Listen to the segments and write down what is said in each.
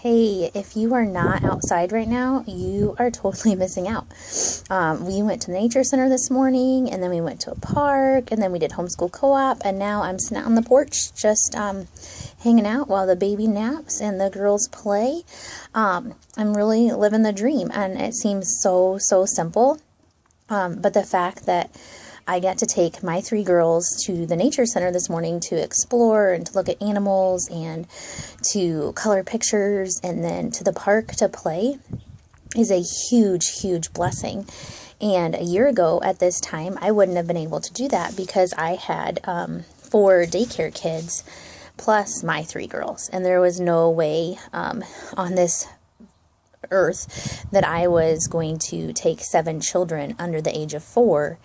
Hey, if you are not outside right now, you are totally missing out. We went to the nature center this morning, and then we went to a park, and then we did homeschool co-op, and now I'm sitting out on the porch just hanging out while the baby naps and the girls play. I'm really living the dream, and it seems so simple, but the fact that I got to take my 3 girls to the nature center this morning to explore and to look at animals and to color pictures and then to the park to play is a huge blessing. And a year ago at this time, I wouldn't have been able to do that because I had 4 daycare kids plus my 3 girls. And there was no way on this earth that I was going to take 7 children under the age of 4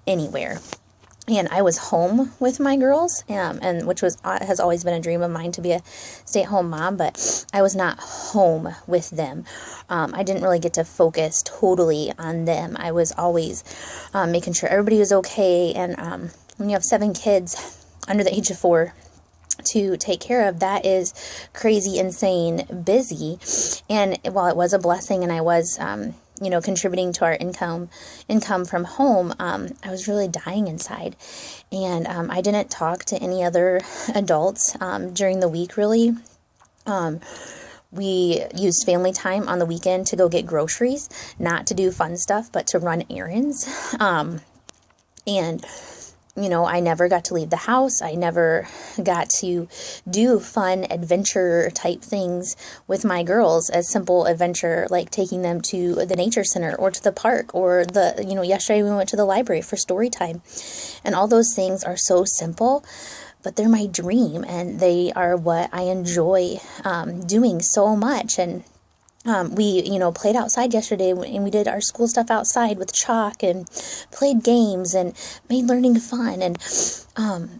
anywhere. And I was home with my girls, and which has always been a dream of mine to be a stay-at-home mom, but I was not home with them. I didn't really get to focus totally on them. I was always making sure everybody was okay, and when you have 7 kids under the age of 4 to take care of, that is crazy, insane, busy. And while it was a blessing and I was contributing to our income from home, I was really dying inside. And I didn't talk to any other adults during the week, really. We used family time on the weekend to go get groceries, not to do fun stuff, but to run errands. I never got to leave the house. I never got to do fun adventure type things with my girls, as simple adventure like taking them to the nature center or to the park or yesterday we went to the library for story time. And all those things are so simple, but they're my dream and they are what I enjoy doing so much. And we played outside yesterday and we did our school stuff outside with chalk and played games and made learning fun. And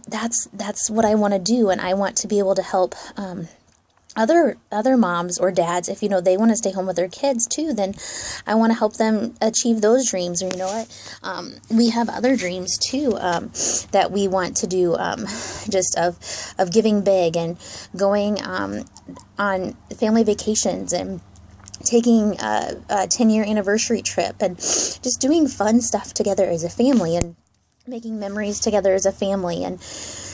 that's what I want to do. And I want to be able to help other moms or dads, if they want to stay home with their kids too, then I want to help them achieve those dreams. Or we have other dreams too that we want to do, just of giving big and going on family vacations and taking a 10-year anniversary trip and just doing fun stuff together as a family and making memories together as a family and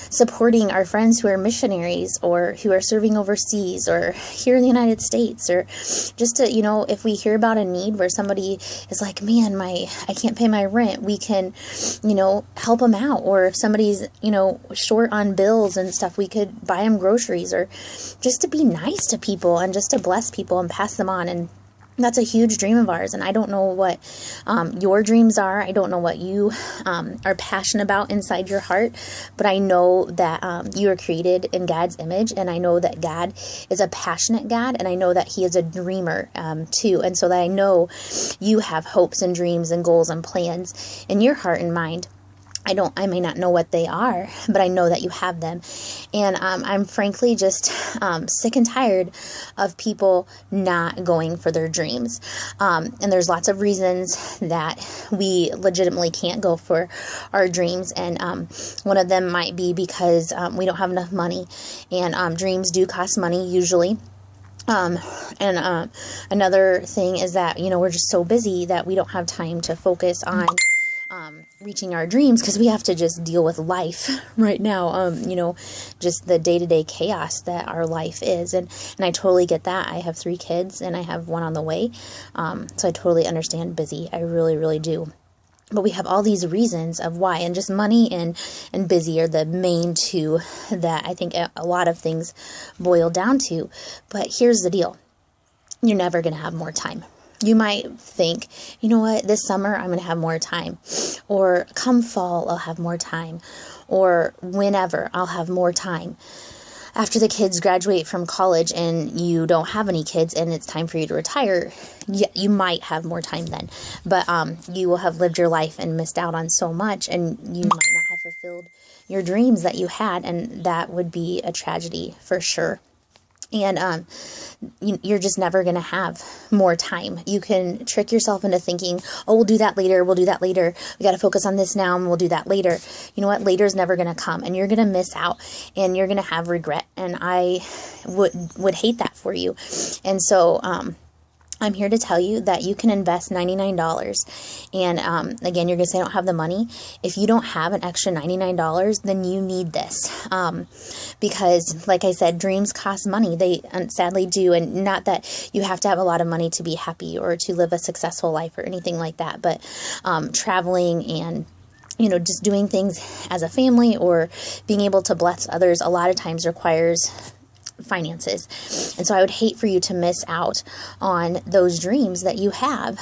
supporting our friends who are missionaries or who are serving overseas or here in the United States, or just to, if we hear about a need where somebody is like, man, I can't pay my rent, we can, help them out. Or if somebody's, short on bills and stuff, we could buy them groceries, or just to be nice to people and just to bless people and pass them on. And that's a huge dream of ours. And I don't know what your dreams are. I don't know what you are passionate about inside your heart. But I know that you are created in God's image. And I know that God is a passionate God. And I know that He is a dreamer too. And so that I know you have hopes and dreams and goals and plans in your heart and mind. I may not know what they are, but I know that you have them. And I'm frankly just sick and tired of people not going for their dreams. And there's lots of reasons that we legitimately can't go for our dreams. And one of them might be because we don't have enough money. And dreams do cost money usually. Another thing is that, we're just so busy that we don't have time to focus on reaching our dreams because we have to just deal with life right now, just the day-to-day chaos that our life is. And I totally get that. I have 3 kids and I have 1 on the way. So I totally understand busy. I really do. But we have all these reasons of why, and just money and busy are the main 2 that I think a lot of things boil down to. But here's the deal. You're never going to have more time. You might think, this summer I'm going to have more time, or come fall I'll have more time, or whenever I'll have more time. After the kids graduate from college and you don't have any kids and it's time for you to retire, you might have more time then. But you will have lived your life and missed out on so much, and you might not have fulfilled your dreams that you had, and that would be a tragedy for sure. And you're just never going to have more time. You can trick yourself into thinking, oh, we'll do that later. We got to focus on this now and we'll do that later. You know what? Later is never going to come, and you're going to miss out, and you're going to have regret. And I would hate that for you. And so, I'm here to tell you that you can invest $99. And again, you're going to say, I don't have the money. If you don't have an extra $99, then you need this. Because like I said, dreams cost money. They sadly do. And not that you have to have a lot of money to be happy or to live a successful life or anything like that. But traveling and just doing things as a family or being able to bless others a lot of times requires finances. And so I would hate for you to miss out on those dreams that you have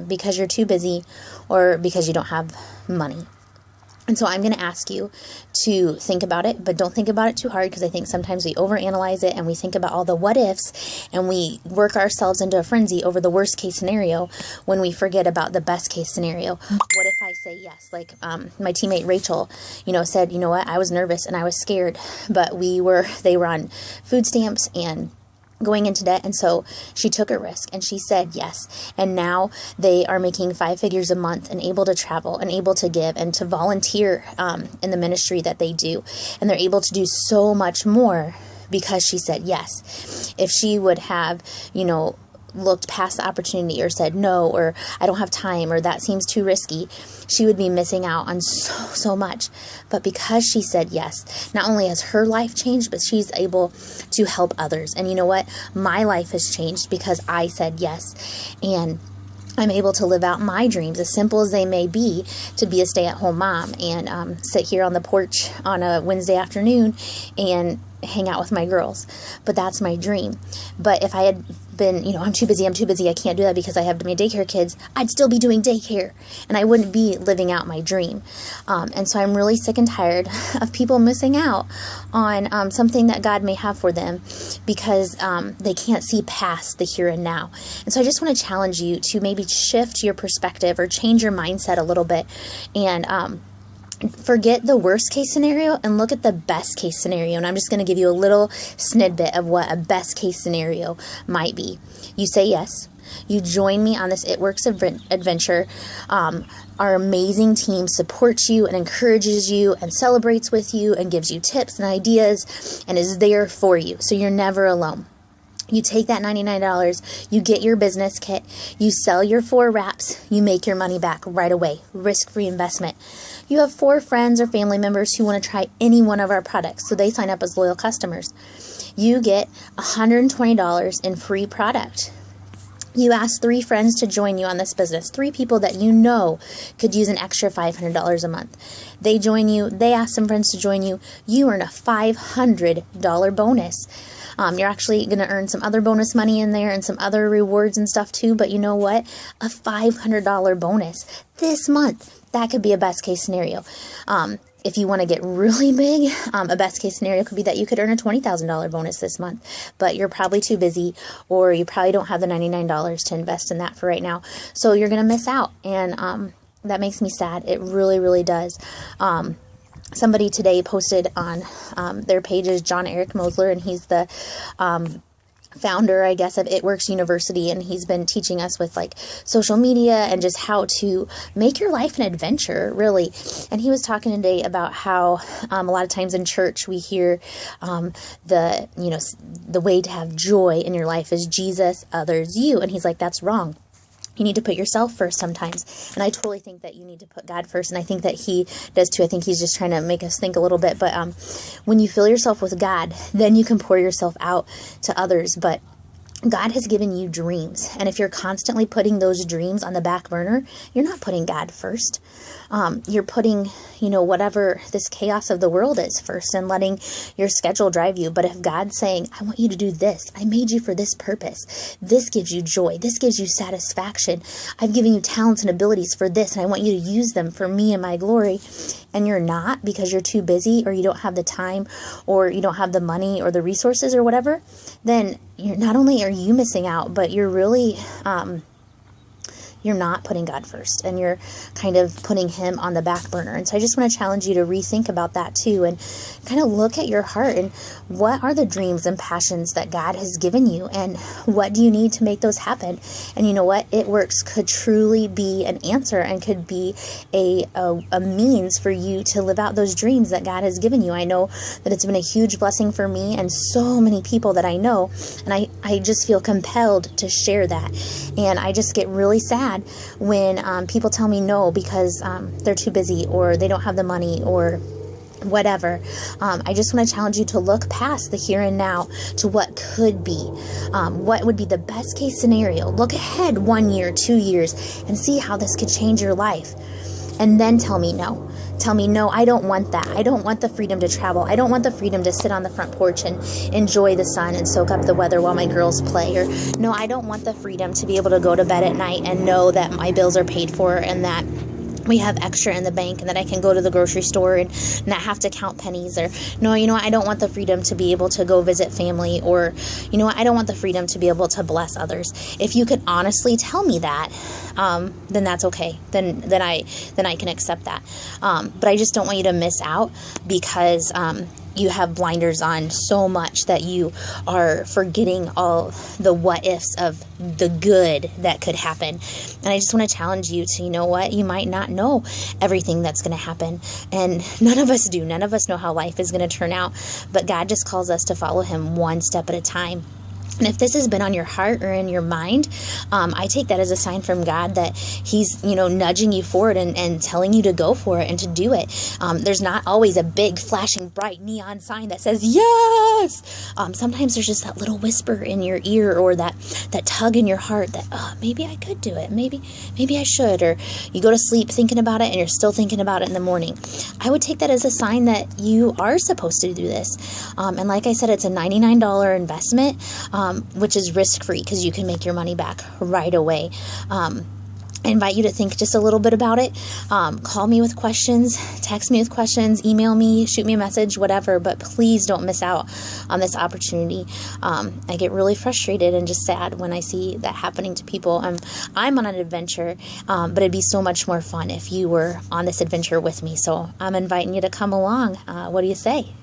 because you're too busy or because you don't have money. And so I'm going to ask you to think about it, but don't think about it too hard, because I think sometimes we overanalyze it and we think about all the what ifs and we work ourselves into a frenzy over the worst case scenario when we forget about the best case scenario. What if I say yes? Like my teammate Rachel, said, you know what, I was nervous and I was scared, but they were on food stamps and going into debt. And so she took a risk and she said yes. And now they are making 5 figures a month and able to travel and able to give and to volunteer in the ministry that they do. And they're able to do so much more because she said yes. If she would have, looked past the opportunity or said no, or I don't have time, or that seems too risky, she would be missing out on so much. But because she said yes, not only has her life changed, but she's able to help others. And you know what? My life has changed because I said yes. And I'm able to live out my dreams, as simple as they may be, to be a stay-at-home mom and sit here on the porch on a Wednesday afternoon and hang out with my girls. But that's my dream. But if I had been, I'm too busy, I can't do that because I have my daycare kids, I'd still be doing daycare and I wouldn't be living out my dream. And so I'm really sick and tired of people missing out on something that God may have for them because they can't see past the here and now. And so I just want to challenge you to maybe shift your perspective or change your mindset a little bit and forget the worst case scenario and look at the best case scenario. And I'm just going to give you a little snippet of what a best case scenario might be. You say yes. You join me on this It Works adventure. Our amazing team supports you and encourages you and celebrates with you and gives you tips and ideas and is there for you. So you're never alone. You take that $99, you get your business kit, you sell your 4 wraps, you make your money back right away. Risk-free investment. You have 4 friends or family members who want to try any one of our products, so they sign up as loyal customers. You get $120 in free product. You ask 3 friends to join you on this business, 3 people that you know could use an extra $500 a month. They join you, they ask some friends to join you, you earn a $500 bonus. You're actually going to earn some other bonus money in there and some other rewards and stuff too, but you know what? A $500 bonus this month. That could be a best case scenario. If you want to get really big, a best case scenario could be that you could earn a $20,000 bonus this month, but you're probably too busy or you probably don't have the $99 to invest in that for right now. So you're going to miss out. And that makes me sad. It really, really does. Somebody today posted on their pages, John Eric Mosler, and he's the founder, I guess, of It Works University, and he's been teaching us with like social media and just how to make your life an adventure, really. And he was talking today about how a lot of times in church we hear the way to have joy in your life is Jesus, others, you. And he's like, that's wrong. You need to put yourself first sometimes. And I totally think that you need to put God first. And I think that he does too. I think he's just trying to make us think a little bit. But when you fill yourself with God, then you can pour yourself out to others. But God has given you dreams. And if you're constantly putting those dreams on the back burner, you're not putting God first. You're putting, whatever this chaos of the world is first and letting your schedule drive you. But if God's saying, I want you to do this, I made you for this purpose, this gives you joy, this gives you satisfaction, I've given you talents and abilities for this, and I want you to use them for me and my glory, and you're not because you're too busy or you don't have the time or you don't have the money or the resources or whatever, then you're not only are you missing out, but you're really you're not putting God first, and you're kind of putting him on the back burner. And so I just want to challenge you to rethink about that too, and kind of look at your heart and what are the dreams and passions that God has given you, and what do you need to make those happen? And you know what? It Works could truly be an answer and could be a means for you to live out those dreams that God has given you. I know that it's been a huge blessing for me and so many people that I know, and I just feel compelled to share that. And I just get really sad when people tell me no because they're too busy or they don't have the money or whatever. I just want to challenge you to look past the here and now to what could be. What would be the best case scenario? Look ahead 1 year, 2 years, and see how this could change your life. And then tell me no. Tell me, no, I don't want that. I don't want the freedom to travel. I don't want the freedom to sit on the front porch and enjoy the sun and soak up the weather while my girls play. Or, no, I don't want the freedom to be able to go to bed at night and know that my bills are paid for and that we have extra in the bank and that I can go to the grocery store and not have to count pennies. Or, no, I don't want the freedom to be able to go visit family. Or, I don't want the freedom to be able to bless others. If you could honestly tell me that, then that's okay. Then I can accept that. But I just don't want you to miss out because you have blinders on so much that you are forgetting all the what ifs of the good that could happen. And I just want to challenge you to, you might not know everything that's going to happen. And none of us do. None of us know how life is going to turn out. But God just calls us to follow him one step at a time. And if this has been on your heart or in your mind, I take that as a sign from God that he's, nudging you forward and telling you to go for it and to do it. There's not always a big flashing bright neon sign that says, yes. Sometimes there's just that little whisper in your ear or that tug in your heart that, oh, maybe I could do it. Maybe I should. Or you go to sleep thinking about it and you're still thinking about it in the morning. I would take that as a sign that you are supposed to do this. And like I said, it's a $99 investment. Which is risk-free because you can make your money back right away. I invite you to think just a little bit about it. Call me with questions, text me with questions, email me, shoot me a message, whatever, but please don't miss out on this opportunity. I get really frustrated and just sad when I see that happening to people. I'm on an adventure, but it'd be so much more fun if you were on this adventure with me. So I'm inviting you to come along. What do you say?